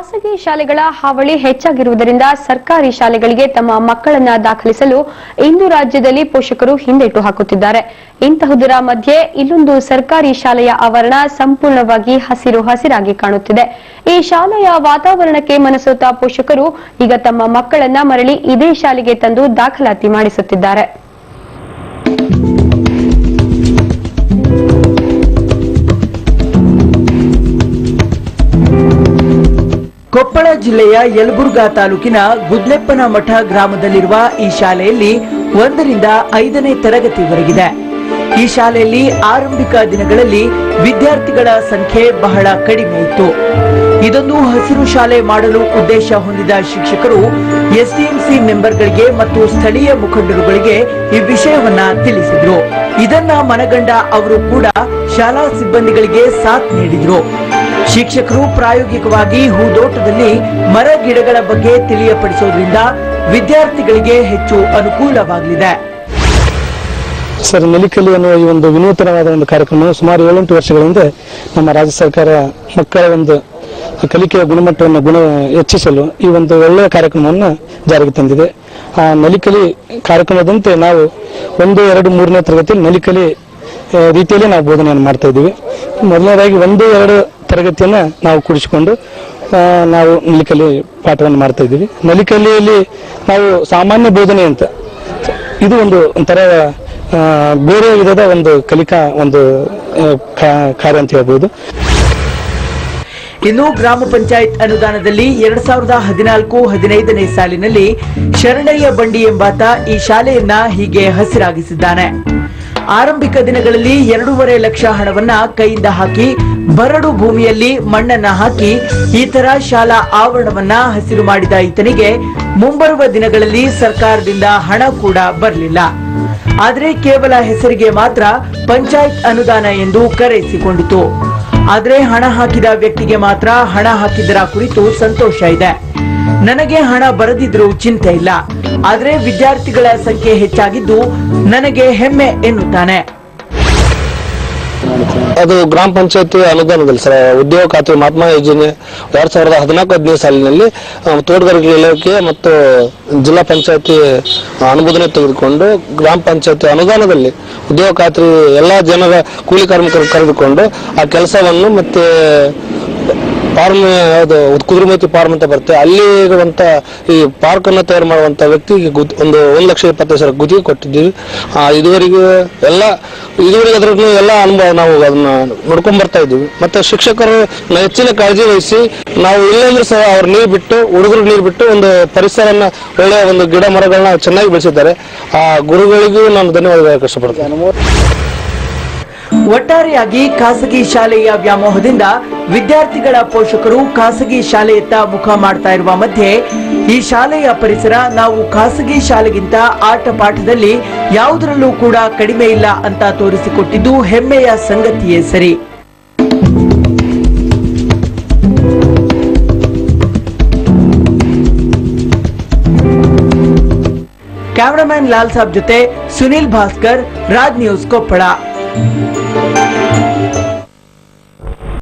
ಖಾಸಗಿ ಶಾಲೆಗಳ ಹಾವಳಿ ಹೆಚ್ಚಾಗಿರುವುದರಿಂದ ಸರ್ಕಾರಿ ಶಾಲೆಗಳಿಗೆ ತಮ್ಮ ಮಕ್ಕಳನ್ನ ದಾಖಲಿಸಲು ಇಂದು ರಾಜ್ಯದಲ್ಲಿ ಪೋಷಕರು ಹಿಂದೇಟು ಹಾಕುತ್ತಿದ್ದಾರೆ. ಇಂತಹುದರ ಮಧ್ಯೆ ಇಲ್ಲೊಂದು ಸರ್ಕಾರಿ ಶಾಲೆಯ ಆವರಣ ಸಂಪೂರ್ಣವಾಗಿ ಹಸಿರಾಗಿ ಕಾಣುತ್ತಿದೆ. ಈ ಶಾಲೆಯ ವಾತಾವರಣಕ್ಕೆ ಮನಸೋತ ಪೋಷಕರು ಈಗ ತಮ್ಮ ಮಕ್ಕಳನ್ನ ಮರಳಿ ಇದೇ ಶಾಲೆಗೆ ತಂದು ದಾಖಲಾತಿ ಮಾಡಿಸುತ್ತಿದ್ದಾರೆ. ಕೊಪ್ಪಳ ಜಿಲ್ಲೆಯ ಯಲಬುರ್ಗಾ ತಾಲೂಕಿನ ಗುದ್ಲೆಪ್ಪನಮಠ ಗ್ರಾಮದಲ್ಲಿರುವ ಈ ಶಾಲೆಯಲ್ಲಿ 1ರಿಂದ 5ನೇ ತರಗತಿವರೆಗಿದೆ. ಈ ಶಾಲೆಯಲ್ಲಿ ಆರಂಭಿಕ ದಿನಗಳಲ್ಲಿ ವಿದ್ಯಾರ್ಥಿಗಳ ಸಂಖ್ಯೆ ಬಹಳ ಕಡಿಮೆ ಇತ್ತು. ಇದೊಂದು ಹಸಿರು ಶಾಲೆ ಮಾಡಲು ಉದ್ದೇಶ ಹೊಂದಿದ ಶಿಕ್ಷಕರು ಎಸ್ಡಿಎಂಸಿ ಮೆಂಬರ್ಗಳಿಗೆ ಮತ್ತು ಸ್ಥಳೀಯ ಮುಖಂಡರುಗಳಿಗೆ ಈ ವಿಷಯವನ್ನ ತಿಳಿಸಿದ್ರು. ಇದನ್ನ ಮನಗಂಡ ಅವರು ಕೂಡ ಶಾಲಾ ಸಿಬ್ಬಂದಿಗಳಿಗೆ ಸಾಥ್ ನೀಡಿದ್ರು. ಶಿಕ್ಷಕರು ಪ್ರಾಯೋಗಿಕವಾಗಿ ಹೂದೋಟದಲ್ಲಿ ಮರ ಗಿಡಗಳ ಬಗ್ಗೆ ತಿಳಿಯಪಡಿಸೋದ್ರಿಂದ ವಿದ್ಯಾರ್ಥಿಗಳಿಗೆ ಹೆಚ್ಚು ಅನುಕೂಲವಾಗಲಿದೆ. ಸರ್, ನೆಲಿಕಲಿ ಅನ್ನುವ ಈ ಒಂದು ವಿನೂತನವಾದ ಒಂದು ಕಾರ್ಯಕ್ರಮ ಸುಮಾರು 7-8 ವರ್ಷಗಳ ಹಿಂದೆ ನಮ್ಮ ರಾಜ್ಯ ಸರ್ಕಾರ ಮಕ್ಕಳ ಒಂದು ಕಲಿಕೆಯ ಗುಣಮಟ್ಟವನ್ನು ಹೆಚ್ಚಿಸಲು ಈ ಒಂದು ಒಳ್ಳೆಯ ಕಾರ್ಯಕ್ರಮವನ್ನು ಜಾರಿಗೆ ತಂದಿದೆ. ಆ ನಲಿಕಲಿ ಕಾರ್ಯಕ್ರಮದಂತೆ ನಾವು 1, 2, 3ನೇ ತರಗತಿಯಲ್ಲಿ ನಲಿಕಲಿ ರೀತಿಯಲ್ಲಿ ನಾವು ಬೋಧನೆಯನ್ನು ಮಾಡ್ತಾ ಇದ್ದೀವಿ. ಮೊದಲನೇದಾಗಿ 1, 2 ತರಗತಿಯನ್ನ ನಾವು ಕೂಡಿಸಿಕೊಂಡು ನಾವು ನಲಿಕಲಿ ಪಾಠವನ್ನು ಮಾಡ್ತಾ ಇದ್ದೀವಿ. ನಲಿಕಲಿಯಲ್ಲಿ ನಾವು ಸಾಮಾನ್ಯ ಬೋಧನೆ ಅಂತ ಇದು ಒಂಥರ ಬೇರೆ ವಿಧದ ಒಂದು ಕಲಿಕಾ ಒಂದು ಕಾರ್ಯ ಅಂತ ಹೇಳ್ಬೋದು. ಇನ್ನು ಗ್ರಾಮ ಪಂಚಾಯತ್ ಅನುದಾನದಲ್ಲಿ 2014-15ನೇ ಸಾಲಿನಲ್ಲಿ ಶರಣಯ್ಯ ಬಂಡಿ ಎಂಬಾತ ಈ ಶಾಲೆಯನ್ನ ಹೀಗೆ ಹಸಿರಾಗಿಸಿದ್ದಾನೆ. ಆರಂಭಿಕ ದಿನಗಳಲ್ಲಿ 2.5 ಲಕ್ಷ ಹಣವನ್ನ ಕೈಯಿಂದ ಹಾಕಿ ಬರಡು ಭೂಮಿಯಲ್ಲಿ ಮಣ್ಣನ್ನ ಹಾಕಿ ಈ ತರ ಶಾಲಾ ಆವರಣವನ್ನ ಹಸಿರು ಮಾಡಿದ ಈತನಿಗೆ ಮುಂಬರುವ ದಿನಗಳಲ್ಲಿ ಸರ್ಕಾರದಿಂದ ಹಣ ಕೂಡ ಬರಲಿಲ್ಲ. ಆದರೆ ಕೇವಲ ಹೆಸರಿಗೆ ಮಾತ್ರ ಪಂಚಾಯತ್ ಅನುದಾನ ಎಂದು ಕರೆಸಿಕೊಂಡಿತು. ಆದರೆ ಹಣ ಹಾಕಿದ ವ್ಯಕ್ತಿಗೆ ಮಾತ್ರ ಹಣ ಹಾಕಿದರ ಕುರಿತು ಸಂತೋಷ ಇದೆ. ನನಗೆ ಹಣ ಬರದಿದ್ರೂ ಚಿಂತೆ ಇಲ್ಲ, ಆದರೆ ವಿದ್ಯಾರ್ಥಿಗಳ ಸಂಖ್ಯೆ ಹೆಚ್ಚಾಗಿದ್ದು ನನಗೆ ಹೆಮ್ಮೆ ಎನ್ನುತ್ತಾನೆ. ಅದು ಗ್ರಾಮ ಪಂಚಾಯತಿ ಅನುದಾನದಲ್ಲಿ ಸರ್ ಉದ್ಯೋಗ ಖಾತ್ರಿ ಮಹಾತ್ಮ ಯೋಜನೆ 2014-15 ಸಾಲಿನಲ್ಲಿ ತೋಟಗಾರಿಕೆ ಇಲಾಖೆ ಮತ್ತು ಜಿಲ್ಲಾ ಪಂಚಾಯತಿ ಅನುಮೋದನೆ ತೆಗೆದುಕೊಂಡು ಗ್ರಾಮ ಪಂಚಾಯತಿ ಅನುದಾನದಲ್ಲಿ ಉದ್ಯೋಗ ಖಾತ್ರಿ ಎಲ್ಲಾ ಜನರ ಕೂಲಿ ಕಾರ್ಮಿಕರು ಕರೆದುಕೊಂಡು ಆ ಕೆಲಸವನ್ನು ಮತ್ತೆ ಫಾರ್ಮ್ ಯಾವುದು ಕುದುರೆಮತಿ ಫಾರ್ಮ್ ಅಂತ ಬರುತ್ತೆ, ಅಲ್ಲಿ ಇರುವಂತ ಈ ಪಾರ್ಕ್ ಅನ್ನು ತಯಾರು ಮಾಡುವಂತ ವ್ಯಕ್ತಿಗೆ ಒಂದು 1,20,000 ಗುತ್ತಿಗೆ ಕೊಟ್ಟಿದ್ದೀವಿ. ಇದುವರೆಗೆ ಅದರನ್ನು ಎಲ್ಲ ಅನುಭವ ನಾವು ಅದನ್ನ ನೋಡ್ಕೊಂಡ್ ಬರ್ತಾ ಇದ್ದೀವಿ. ಮತ್ತೆ ಶಿಕ್ಷಕರು ಹೆಚ್ಚಿನ ಕಾಳಜಿ ವಹಿಸಿ ನಾವು ಇಲ್ಲಂದ್ರೂ ಸಹ ಅವ್ರ ಹುಡುಗರು ನೀರು ಬಿಟ್ಟು ಒಂದು ಪರಿಸರನ ಒಳ್ಳೆಯ ಒಂದು ಗಿಡ ಮರಗಳನ್ನ ಚೆನ್ನಾಗಿ ಬೆಳೆಸಿದ್ದಾರೆ. ಆ ಗುರುಗಳಿಗೂ ನಾನು ಧನ್ಯವಾದ ಇಷ್ಟಪಡ್ತೇನೆ. ಒಟ್ಟಾರೆಯಾಗಿ ಖಾಸಗಿ ಶಾಲೆಯ ವ್ಯಾಮೋಹದಿಂದ ವಿದ್ಯಾರ್ಥಿಗಳ ಪೋಷಕರು ಖಾಸಗಿ ಶಾಲೆಯತ್ತ ಮುಖ ಮಾಡ್ತಾ ಇರುವ ಮಧ್ಯೆ ಈ ಶಾಲೆಯ ಪರಿಸರ ನಾವು ಖಾಸಗಿ ಶಾಲೆಗಿಂತ ಆಟ ಪಾಠದಲ್ಲಿ ಯಾವುದರಲ್ಲೂ ಕೂಡ ಕಡಿಮೆ ಇಲ್ಲ ಅಂತ ತೋರಿಸಿಕೊಟ್ಟಿದ್ದು ಹೆಮ್ಮೆಯ ಸಂಗತಿಯೇ ಸರಿ. ಕ್ಯಾಮರಾಮನ್ ಲಾಲ್ ಸಾಬ್ ಜೊತೆ ಸುನಿಲ್ ಭಾಸ್ಕರ್, ರಾಜ್ ನ್ಯೂಸ್, ಕೊಪ್ಪಳ.